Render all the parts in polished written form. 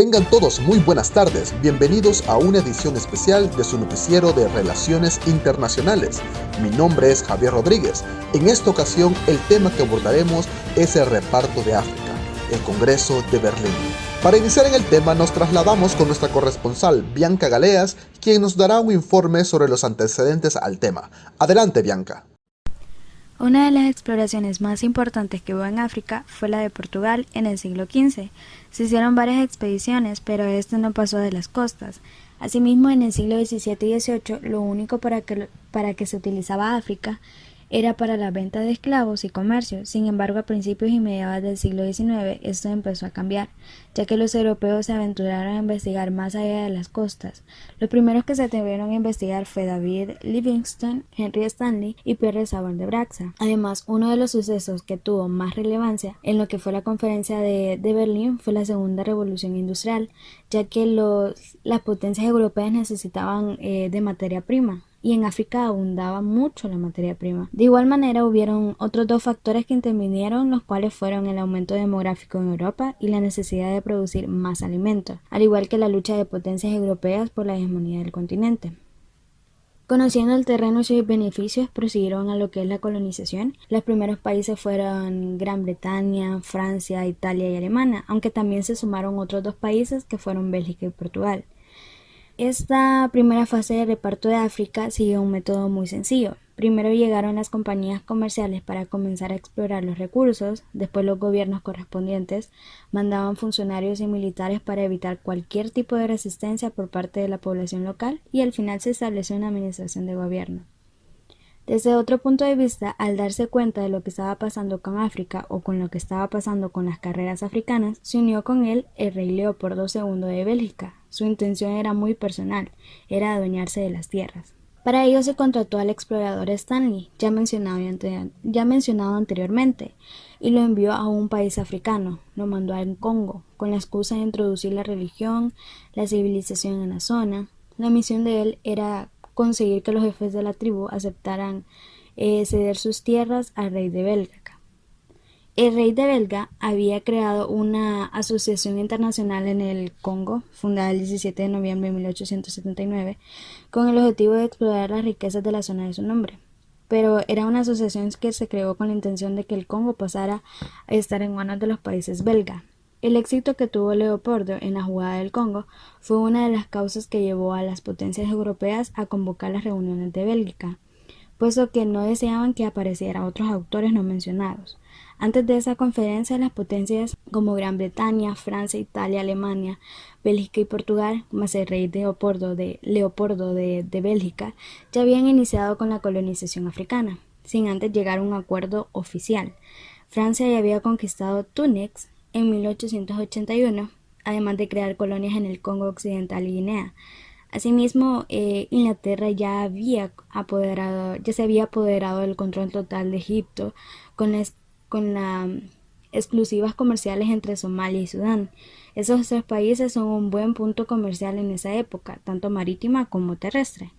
Tengan todos muy buenas tardes, bienvenidos a una edición especial de su noticiero de Relaciones Internacionales. Mi nombre es Javier Rodríguez. En esta ocasión el tema que abordaremos es el reparto de África, el Congreso de Berlín. Para iniciar en el tema nos trasladamos con nuestra corresponsal Bianca Galeas, quien nos dará un informe sobre los antecedentes al tema. Adelante, Bianca. Una de las exploraciones más importantes que hubo en África fue la de Portugal en el siglo XV. Se hicieron varias expediciones, pero esto no pasó de las costas. Asimismo, en el siglo XVII y XVIII, lo único para que se utilizaba África era para la venta de esclavos y comercio. Sin embargo, a principios y mediados del siglo XIX esto empezó a cambiar, ya que los europeos se aventuraron a investigar más allá de las costas. Los primeros que se atrevieron a investigar fue David Livingstone, Henry Stanley y Pierre Savard de Braxa. Además, uno de los sucesos que tuvo más relevancia en lo que fue la conferencia de Berlín fue la segunda revolución industrial, ya que las potencias europeas necesitaban de materia prima, y en África abundaba mucho la materia prima. De igual manera, hubieron otros dos factores que intervinieron, los cuales fueron el aumento demográfico en Europa y la necesidad de producir más alimentos, al igual que la lucha de potencias europeas por la hegemonía del continente. Conociendo el terreno y sus beneficios, prosiguieron a lo que es la colonización. Los primeros países fueron Gran Bretaña, Francia, Italia y Alemania, aunque también se sumaron otros dos países que fueron Bélgica y Portugal. Esta primera fase de reparto de África siguió un método muy sencillo. Primero llegaron las compañías comerciales para comenzar a explorar los recursos, después los gobiernos correspondientes mandaban funcionarios y militares para evitar cualquier tipo de resistencia por parte de la población local y al final se estableció una administración de gobierno. Desde otro punto de vista, al darse cuenta de lo que estaba pasando con África o con lo que estaba pasando con las carreras africanas, se unió con él el rey Leopoldo II de Bélgica. Su intención era muy personal, era adueñarse de las tierras. Para ello se contrató al explorador Stanley, ya mencionado anteriormente, y lo envió a un país africano, lo mandó al Congo, con la excusa de introducir la religión, la civilización en la zona. La misión de él era conseguir que los jefes de la tribu aceptaran ceder sus tierras al rey de Bélgica. El rey de Bélgica había creado una asociación internacional en el Congo, fundada el 17 de noviembre de 1879, con el objetivo de explorar las riquezas de la zona de su nombre. Pero era una asociación que se creó con la intención de que el Congo pasara a estar en manos de los países belgas. El éxito que tuvo Leopoldo en la jugada del Congo fue una de las causas que llevó a las potencias europeas a convocar las reuniones de Bélgica, puesto que no deseaban que aparecieran otros autores no mencionados. Antes de esa conferencia, las potencias como Gran Bretaña, Francia, Italia, Alemania, Bélgica y Portugal, más el rey Leopoldo de Bélgica, ya habían iniciado con la colonización africana, sin antes llegar a un acuerdo oficial. Francia ya había conquistado Túnez en 1881, además de crear colonias en el Congo Occidental y Guinea. Asimismo, Inglaterra ya se había apoderado del control total de Egipto con las exclusivas comerciales entre Somalia y Sudán. Esos tres países son un buen punto comercial en esa época, tanto marítima como terrestre.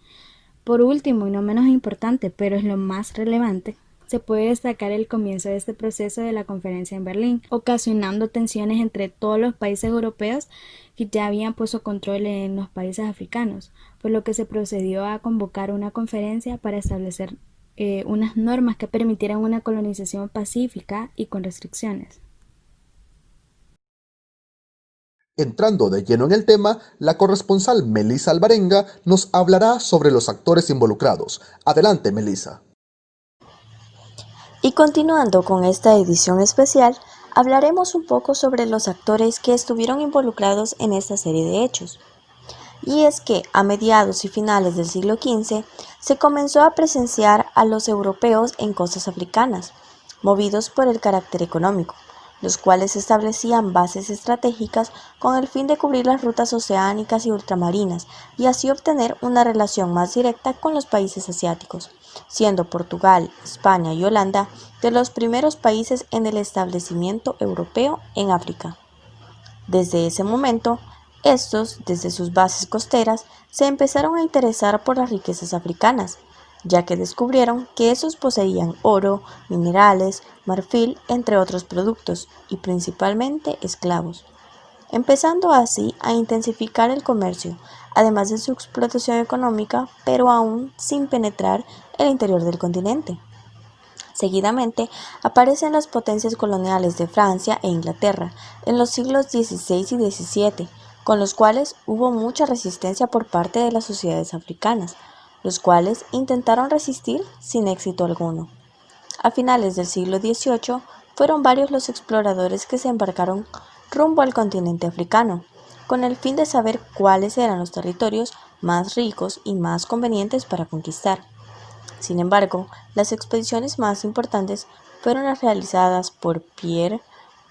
Por último, y no menos importante, pero es lo más relevante, se puede destacar el comienzo de este proceso de la conferencia en Berlín, ocasionando tensiones entre todos los países europeos que ya habían puesto control en los países africanos, por lo que se procedió a convocar una conferencia para establecer unas normas que permitieran una colonización pacífica y con restricciones. Entrando de lleno en el tema, la corresponsal Melissa Alvarenga nos hablará sobre los actores involucrados. Adelante, Melissa. Y continuando con esta edición especial, hablaremos un poco sobre los actores que estuvieron involucrados en esta serie de hechos. Y es que a mediados y finales del siglo XV se comenzó a presenciar a los europeos en costas africanas, movidos por el carácter económico, los cuales establecían bases estratégicas con el fin de cubrir las rutas oceánicas y ultramarinas y así obtener una relación más directa con los países asiáticos, siendo Portugal, España y Holanda de los primeros países en el establecimiento europeo en África. Desde ese momento, estos, desde sus bases costeras, se empezaron a interesar por las riquezas africanas, ya que descubrieron que esos poseían oro, minerales, marfil, entre otros productos, y principalmente esclavos. empezando así a intensificar el comercio, además de su explotación económica, pero aún sin penetrar el interior del continente. Seguidamente aparecen las potencias coloniales de Francia e Inglaterra en los siglos XVI y XVII, con los cuales hubo mucha resistencia por parte de las sociedades africanas, los cuales intentaron resistir sin éxito alguno. A finales del siglo XVIII fueron varios los exploradores que se embarcaron rumbo al continente africano, con el fin de saber cuáles eran los territorios más ricos y más convenientes para conquistar. Sin embargo, las expediciones más importantes fueron las realizadas por Pierre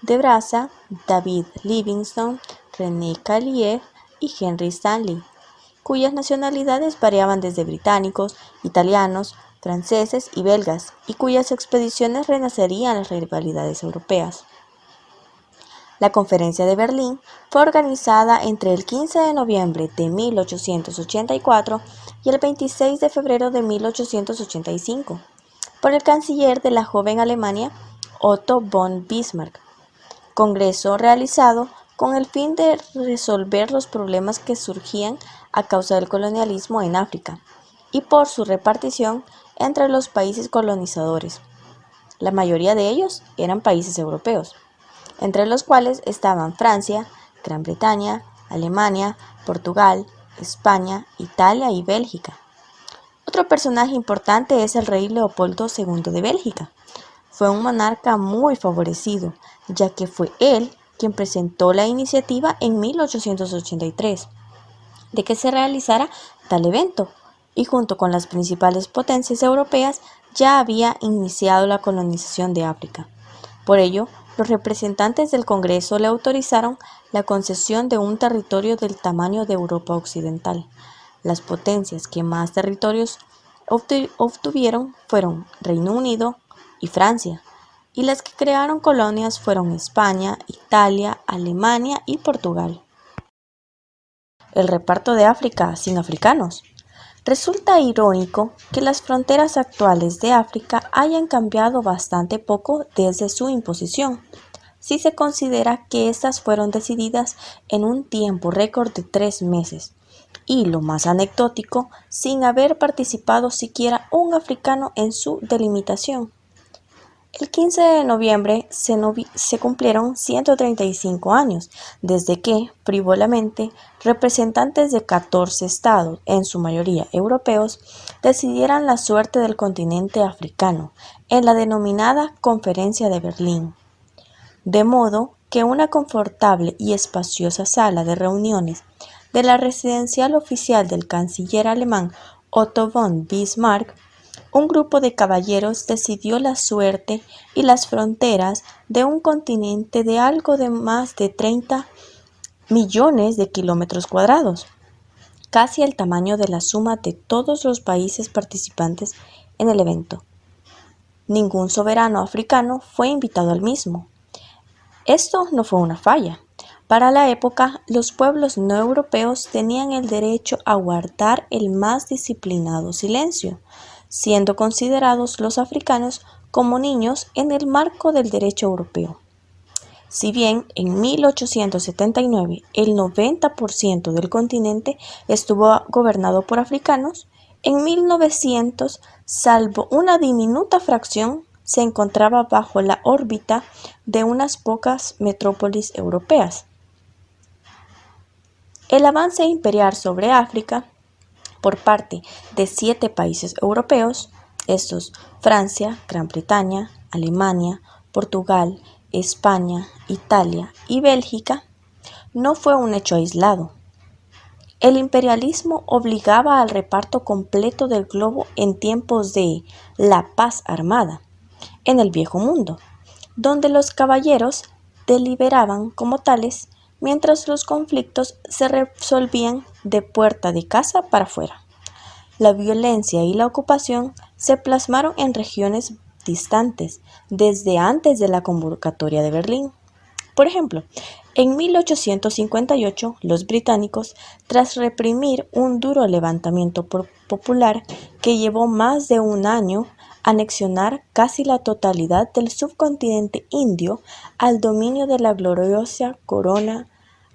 de Brazza, David Livingstone, René Callier y Henry Stanley, cuyas nacionalidades variaban desde británicos, italianos, franceses y belgas, y cuyas expediciones renacerían las rivalidades europeas. La Conferencia de Berlín fue organizada entre el 15 de noviembre de 1884 y el 26 de febrero de 1885 por el canciller de la joven Alemania, Otto von Bismarck. Congreso realizado con el fin de resolver los problemas que surgían a causa del colonialismo en África y por su repartición entre los países colonizadores. La mayoría de ellos eran países europeos, entre los cuales estaban Francia, Gran Bretaña, Alemania, Portugal, España, Italia y Bélgica. Otro personaje importante es el rey Leopoldo II de Bélgica. Fue un monarca muy favorecido, ya que fue él quien presentó la iniciativa en 1883 de que se realizara tal evento, y junto con las principales potencias europeas ya había iniciado la colonización de África. Por ello, los representantes del Congreso le autorizaron la concesión de un territorio del tamaño de Europa Occidental. Las potencias que más territorios obtuvieron fueron Reino Unido y Francia, y las que crearon colonias fueron España, Italia, Alemania y Portugal. El reparto de África sin africanos. Resulta irónico que las fronteras actuales de África hayan cambiado bastante poco desde su imposición, si se considera que estas fueron decididas en un tiempo récord de 3 meses, y lo más anecdótico, sin haber participado siquiera un africano en su delimitación. El 15 de noviembre se cumplieron 135 años desde que, frívolamente, representantes de 14 estados, en su mayoría europeos, decidieran la suerte del continente africano en la denominada Conferencia de Berlín. De modo que una confortable y espaciosa sala de reuniones de la residencial oficial del canciller alemán Otto von Bismarck, un grupo de caballeros decidió la suerte y las fronteras de un continente de algo de más de 30 millones de kilómetros cuadrados, casi el tamaño de la suma de todos los países participantes en el evento. Ningún soberano africano fue invitado al mismo. Esto no fue una falla. Para la época, los pueblos no europeos tenían el derecho a guardar el más disciplinado silencio, siendo considerados los africanos como niños en el marco del derecho europeo. Si bien en 1879 el 90% del continente estuvo gobernado por africanos, en 1900, salvo una diminuta fracción, se encontraba bajo la órbita de unas pocas metrópolis europeas. El avance imperial sobre África por parte de 7 países europeos, estos Francia, Gran Bretaña, Alemania, Portugal, España, Italia y Bélgica, no fue un hecho aislado. El imperialismo obligaba al reparto completo del globo en tiempos de la paz armada, en el Viejo Mundo, donde los caballeros deliberaban como tales, mientras los conflictos se resolvían de puerta de casa para afuera. La violencia y la ocupación se plasmaron en regiones distantes desde antes de la convocatoria de Berlín. Por ejemplo, en 1858 los británicos, tras reprimir un duro levantamiento popular que llevó más de un año, anexionar casi la totalidad del subcontinente indio al dominio de la gloriosa corona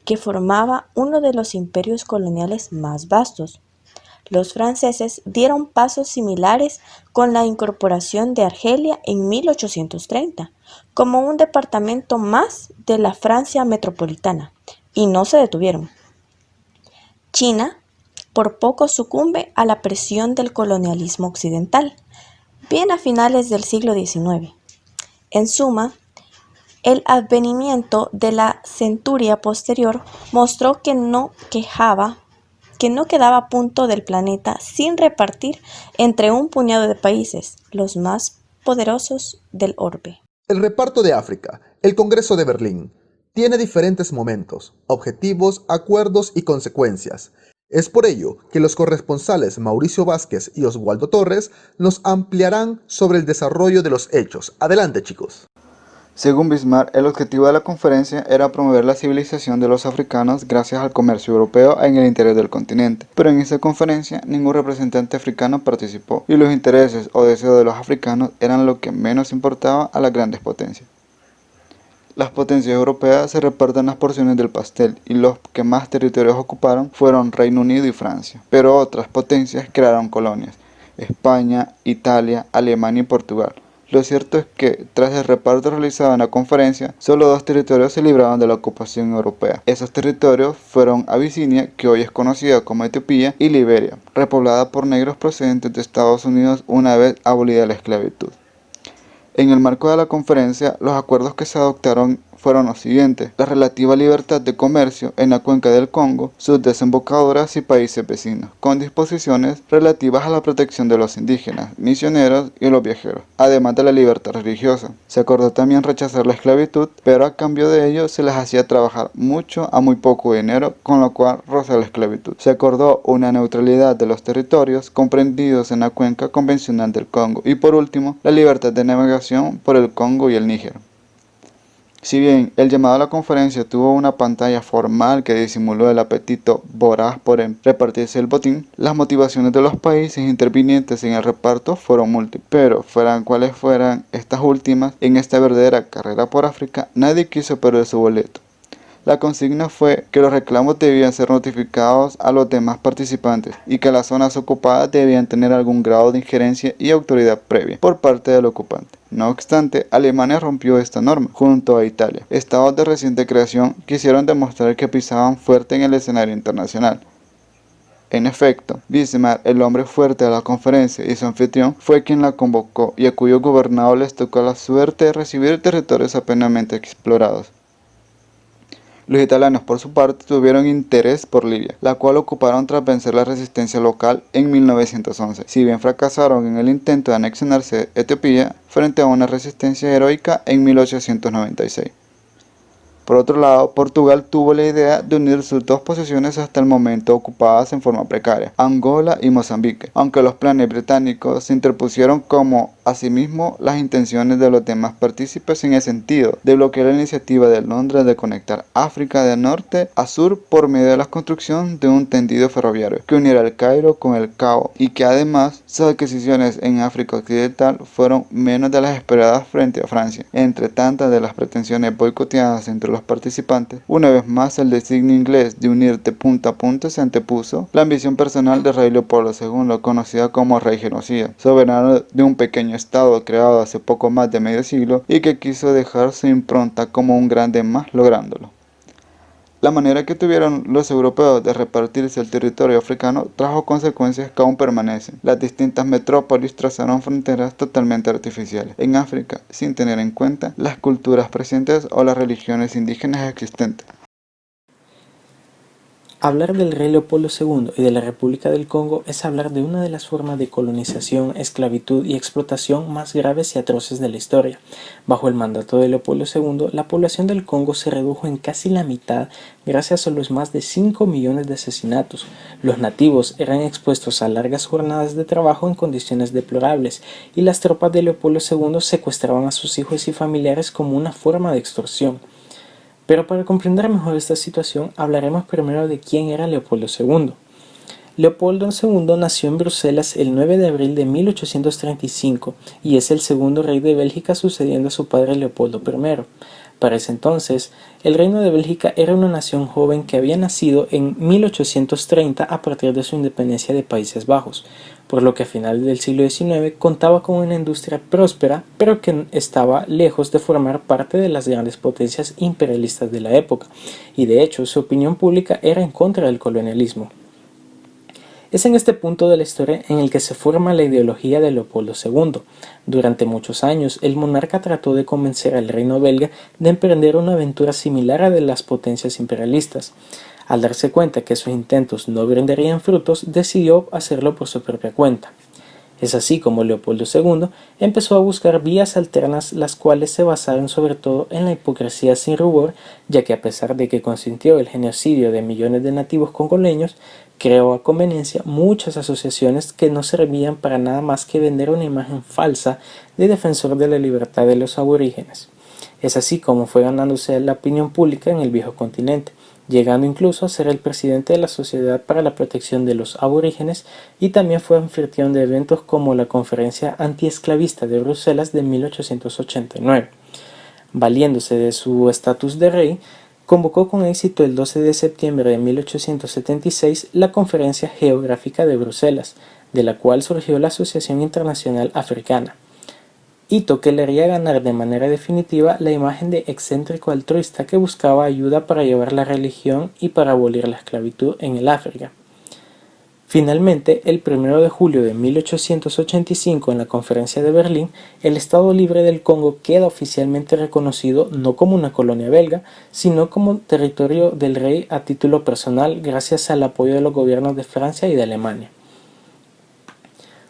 que formaba uno de los imperios coloniales más vastos. Los franceses dieron pasos similares con la incorporación de Argelia en 1830, como un departamento más de la Francia metropolitana, y no se detuvieron. China por poco sucumbe a la presión del colonialismo occidental, bien a finales del siglo XIX. En suma, el advenimiento de la centuria posterior mostró que no quedaba punto del planeta sin repartir entre un puñado de países, los más poderosos del orbe. El reparto de África, el Congreso de Berlín, tiene diferentes momentos, objetivos, acuerdos y consecuencias. Es por ello que los corresponsales Mauricio Vázquez y Oswaldo Torres nos ampliarán sobre el desarrollo de los hechos. Adelante, chicos. Según Bismarck, el objetivo de la conferencia era promover la civilización de los africanos gracias al comercio europeo en el interior del continente. Pero en esa conferencia ningún representante africano participó, y los intereses o deseos de los africanos eran lo que menos importaba a las grandes potencias. Las potencias europeas se reparten las porciones del pastel, y los que más territorios ocuparon fueron Reino Unido y Francia. Pero otras potencias crearon colonias: España, Italia, Alemania y Portugal. Lo cierto es que, tras el reparto realizado en la conferencia, solo 2 territorios se libraron de la ocupación europea. Esos territorios fueron Abisinia, que hoy es conocida como Etiopía, y Liberia, repoblada por negros procedentes de Estados Unidos una vez abolida la esclavitud. En el marco de la conferencia, los acuerdos que se adoptaron fueron los siguientes: la relativa libertad de comercio en la cuenca del Congo, sus desembocaduras y países vecinos, con disposiciones relativas a la protección de los indígenas, misioneros y los viajeros, además de la libertad religiosa. Se acordó también rechazar la esclavitud, pero a cambio de ello se les hacía trabajar mucho a muy poco dinero, con lo cual roza la esclavitud. Se acordó una neutralidad de los territorios comprendidos en la cuenca convencional del Congo, y por último, la libertad de navegación por el Congo y el Níger. Si bien el llamado a la conferencia tuvo una pantalla formal que disimuló el apetito voraz por repartirse el botín, las motivaciones de los países intervinientes en el reparto fueron múltiples. Pero, fueran cuales fueran estas últimas, en esta verdadera carrera por África, nadie quiso perder su boleto. La consigna fue que los reclamos debían ser notificados a los demás participantes y que las zonas ocupadas debían tener algún grado de injerencia y autoridad previa por parte del ocupante. No obstante, Alemania rompió esta norma junto a Italia. Estados de reciente creación quisieron demostrar que pisaban fuerte en el escenario internacional. En efecto, Bismarck, el hombre fuerte de la conferencia y su anfitrión, fue quien la convocó y a cuyos gobernados les tocó la suerte de recibir territorios apenas explorados. Los italianos, por su parte, tuvieron interés por Libia, la cual ocuparon tras vencer la resistencia local en 1911. Si bien fracasaron en el intento de anexionarse Etiopía frente a una resistencia heroica en 1896. Por otro lado, Portugal tuvo la idea de unir sus 2 posesiones hasta el momento ocupadas en forma precaria, Angola y Mozambique, aunque los planes británicos se interpusieron, como asimismo las intenciones de los demás partícipes, en el sentido de bloquear la iniciativa de Londres de conectar África de norte a sur por medio de la construcción de un tendido ferroviario que uniera el Cairo con el Cabo, y que además sus adquisiciones en África Occidental fueron menos de las esperadas frente a Francia. Entre tantas de las pretensiones boicoteadas entre los participantes, una vez más el designio inglés de unir de punta a punta se antepuso la ambición personal de rey Leopoldo II, conocida como rey genocida, soberano de un pequeño estado creado hace poco más de medio siglo y que quiso dejar su impronta como un grande más, lográndolo. La manera que tuvieron los europeos de repartirse el territorio africano trajo consecuencias que aún permanecen. Las distintas metrópolis trazaron fronteras totalmente artificiales en África, sin tener en cuenta las culturas presentes o las religiones indígenas existentes. Hablar del rey Leopoldo II y de la República del Congo es hablar de una de las formas de colonización, esclavitud y explotación más graves y atroces de la historia. Bajo el mandato de Leopoldo II, la población del Congo se redujo en casi la mitad gracias a los más de 5 millones de asesinatos. Los nativos eran expuestos a largas jornadas de trabajo en condiciones deplorables y las tropas de Leopoldo II secuestraban a sus hijos y familiares como una forma de extorsión. Pero para comprender mejor esta situación, hablaremos primero de quién era Leopoldo II. Leopoldo II nació en Bruselas el 9 de abril de 1835 y es el segundo rey de Bélgica, sucediendo a su padre Leopoldo I. Para ese entonces, el Reino de Bélgica era una nación joven que había nacido en 1830 a partir de su independencia de Países Bajos, por lo que a finales del siglo XIX contaba con una industria próspera, pero que estaba lejos de formar parte de las grandes potencias imperialistas de la época, y de hecho su opinión pública era en contra del colonialismo. Es en este punto de la historia en el que se forma la ideología de Leopoldo II. Durante muchos años, el monarca trató de convencer al reino belga de emprender una aventura similar a la de las potencias imperialistas. Al darse cuenta que sus intentos no brindarían frutos, decidió hacerlo por su propia cuenta. Es así como Leopoldo II empezó a buscar vías alternas, las cuales se basaron sobre todo en la hipocresía sin rubor, ya que a pesar de que consintió el genocidio de millones de nativos congoleños, creó a conveniencia muchas asociaciones que no servían para nada más que vender una imagen falsa de defensor de la libertad de los aborígenes. Es así como fue ganándose la opinión pública en el viejo continente, llegando incluso a ser el presidente de la Sociedad para la Protección de los Aborígenes, y también fue anfitrión de eventos como la Conferencia Antiesclavista de Bruselas de 1889. Valiéndose de su estatus de rey, convocó con éxito el 12 de septiembre de 1876 la Conferencia Geográfica de Bruselas, de la cual surgió la Asociación Internacional Africana, hito que le haría ganar de manera definitiva la imagen de excéntrico altruista que buscaba ayuda para llevar la religión y para abolir la esclavitud en el África. Finalmente, el 1 de julio de 1885, en la Conferencia de Berlín, el Estado Libre del Congo queda oficialmente reconocido no como una colonia belga, sino como territorio del rey a título personal gracias al apoyo de los gobiernos de Francia y de Alemania.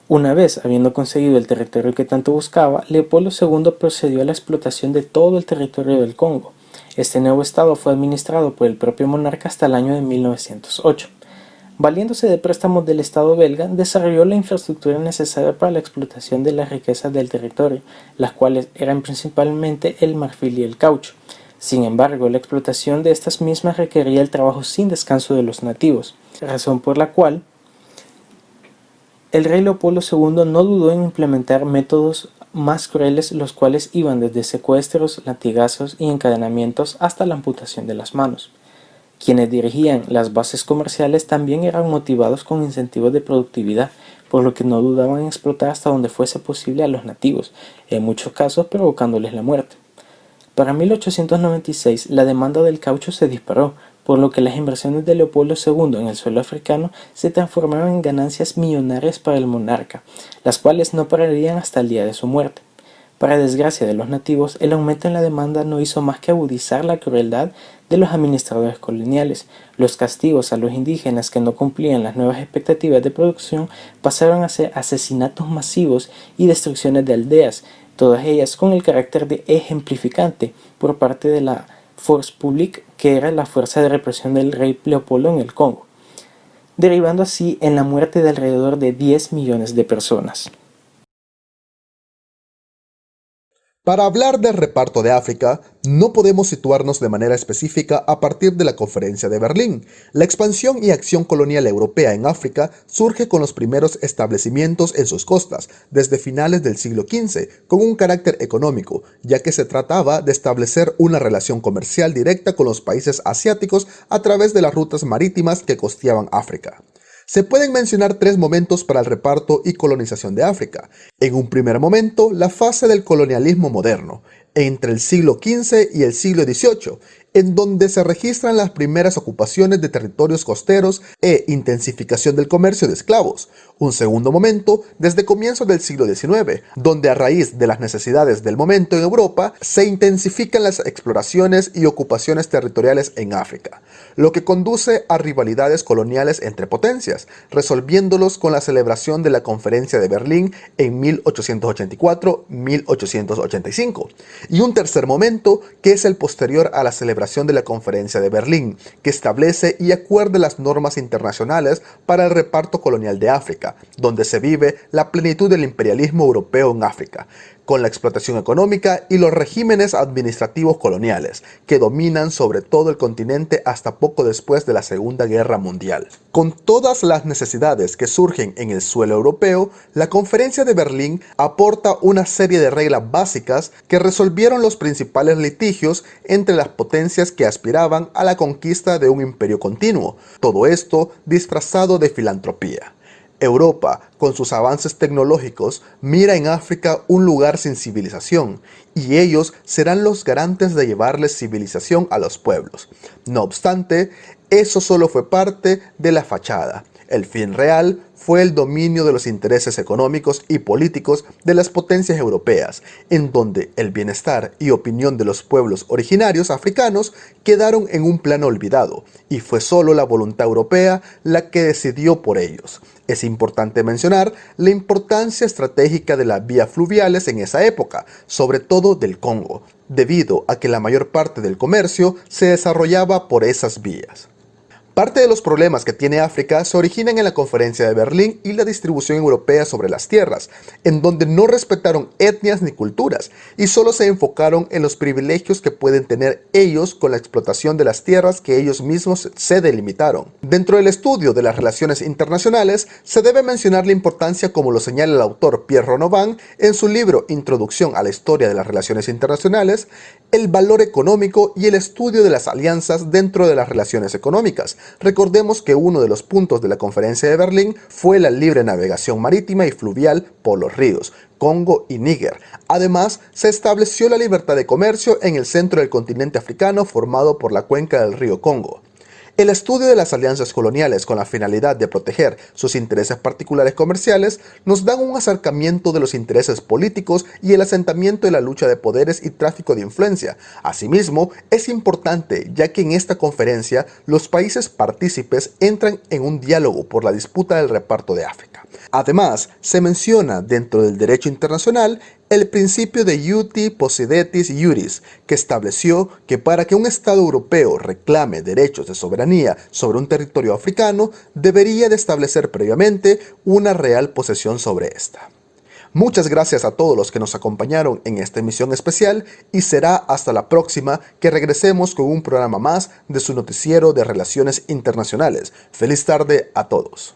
Una vez habiendo conseguido el territorio que tanto buscaba, Leopoldo II procedió a la explotación de todo el territorio del Congo. Este nuevo estado fue administrado por el propio monarca hasta el año de 1908. Valiéndose de préstamos del Estado belga, desarrolló la infraestructura necesaria para la explotación de las riquezas del territorio, las cuales eran principalmente el marfil y el caucho. Sin embargo, la explotación de estas mismas requería el trabajo sin descanso de los nativos, razón por la cual el rey Leopoldo II no dudó en implementar métodos más crueles, los cuales iban desde secuestros, latigazos y encadenamientos hasta la amputación de las manos. Quienes dirigían las bases comerciales también eran motivados con incentivos de productividad, por lo que no dudaban en explotar hasta donde fuese posible a los nativos, en muchos casos provocándoles la muerte. Para 1896 la demanda del caucho se disparó, por lo que las inversiones de Leopoldo II en el suelo africano se transformaron en ganancias millonarias para el monarca, las cuales no pararían hasta el día de su muerte. Para desgracia de los nativos, el aumento en la demanda no hizo más que agudizar la crueldad de los administradores coloniales. Los castigos a los indígenas que no cumplían las nuevas expectativas de producción pasaron a ser asesinatos masivos y destrucciones de aldeas, todas ellas con el carácter de ejemplificante por parte de la Force Publique, que era la fuerza de represión del rey Leopoldo en el Congo, derivando así en la muerte de alrededor de 10 millones de personas. Para hablar del reparto de África, no podemos situarnos de manera específica a partir de la Conferencia de Berlín. La expansión y acción colonial europea en África surge con los primeros establecimientos en sus costas, desde finales del siglo XV, con un carácter económico, ya que se trataba de establecer una relación comercial directa con los países asiáticos a través de las rutas marítimas que costeaban África. Se pueden mencionar tres momentos para el reparto y colonización de África. En un primer momento, la fase del colonialismo moderno, entre el siglo XV y el siglo XVIII, en donde se registran las primeras ocupaciones de territorios costeros e intensificación del comercio de esclavos. Un segundo momento, desde comienzos del siglo XIX, donde a raíz de las necesidades del momento en Europa, se intensifican las exploraciones y ocupaciones territoriales en África, lo que conduce a rivalidades coloniales entre potencias, resolviéndolos con la celebración de la Conferencia de Berlín en 1884-1885. Y un tercer momento, que es el posterior a la celebración de la Conferencia de Berlín, que establece y acuerda las normas internacionales para el reparto colonial de África, África, donde se vive la plenitud del imperialismo europeo en África, con la explotación económica y los regímenes administrativos coloniales, que dominan sobre todo el continente hasta poco después de la Segunda Guerra Mundial. Con todas las necesidades que surgen en el suelo europeo, la Conferencia de Berlín aporta una serie de reglas básicas que resolvieron los principales litigios entre las potencias que aspiraban a la conquista de un imperio continuo, todo esto disfrazado de filantropía. Europa, con sus avances tecnológicos, mira en África un lugar sin civilización, y ellos serán los garantes de llevarles civilización a los pueblos. No obstante, eso solo fue parte de la fachada. El fin real fue el dominio de los intereses económicos y políticos de las potencias europeas, en donde el bienestar y opinión de los pueblos originarios africanos quedaron en un plano olvidado, y fue solo la voluntad europea la que decidió por ellos. Es importante mencionar la importancia estratégica de las vías fluviales en esa época, sobre todo del Congo, debido a que la mayor parte del comercio se desarrollaba por esas vías. Parte de los problemas que tiene África se originan en la Conferencia de Berlín y la distribución europea sobre las tierras, en donde no respetaron etnias ni culturas y solo se enfocaron en los privilegios que pueden tener ellos con la explotación de las tierras que ellos mismos se delimitaron. Dentro del estudio de las relaciones internacionales se debe mencionar la importancia, como lo señala el autor Pierre Ronovin en su libro Introducción a la Historia de las Relaciones Internacionales, el valor económico y el estudio de las alianzas dentro de las relaciones económicas. Recordemos que uno de los puntos de la Conferencia de Berlín fue la libre navegación marítima y fluvial por los ríos Congo y Níger. Además, se estableció la libertad de comercio en el centro del continente africano formado por la cuenca del río Congo. El estudio de las alianzas coloniales con la finalidad de proteger sus intereses particulares comerciales nos da un acercamiento de los intereses políticos y el asentamiento de la lucha de poderes y tráfico de influencia. Asimismo, es importante ya que en esta conferencia los países partícipes entran en un diálogo por la disputa del reparto de África. Además, se menciona dentro del derecho internacional el principio de Uti Possidetis Iuris, que estableció que para que un Estado europeo reclame derechos de soberanía sobre un territorio africano, debería de establecer previamente una real posesión sobre ésta. Muchas gracias a todos los que nos acompañaron en esta emisión especial y será hasta la próxima que regresemos con un programa más de su noticiero de Relaciones Internacionales. Feliz tarde a todos.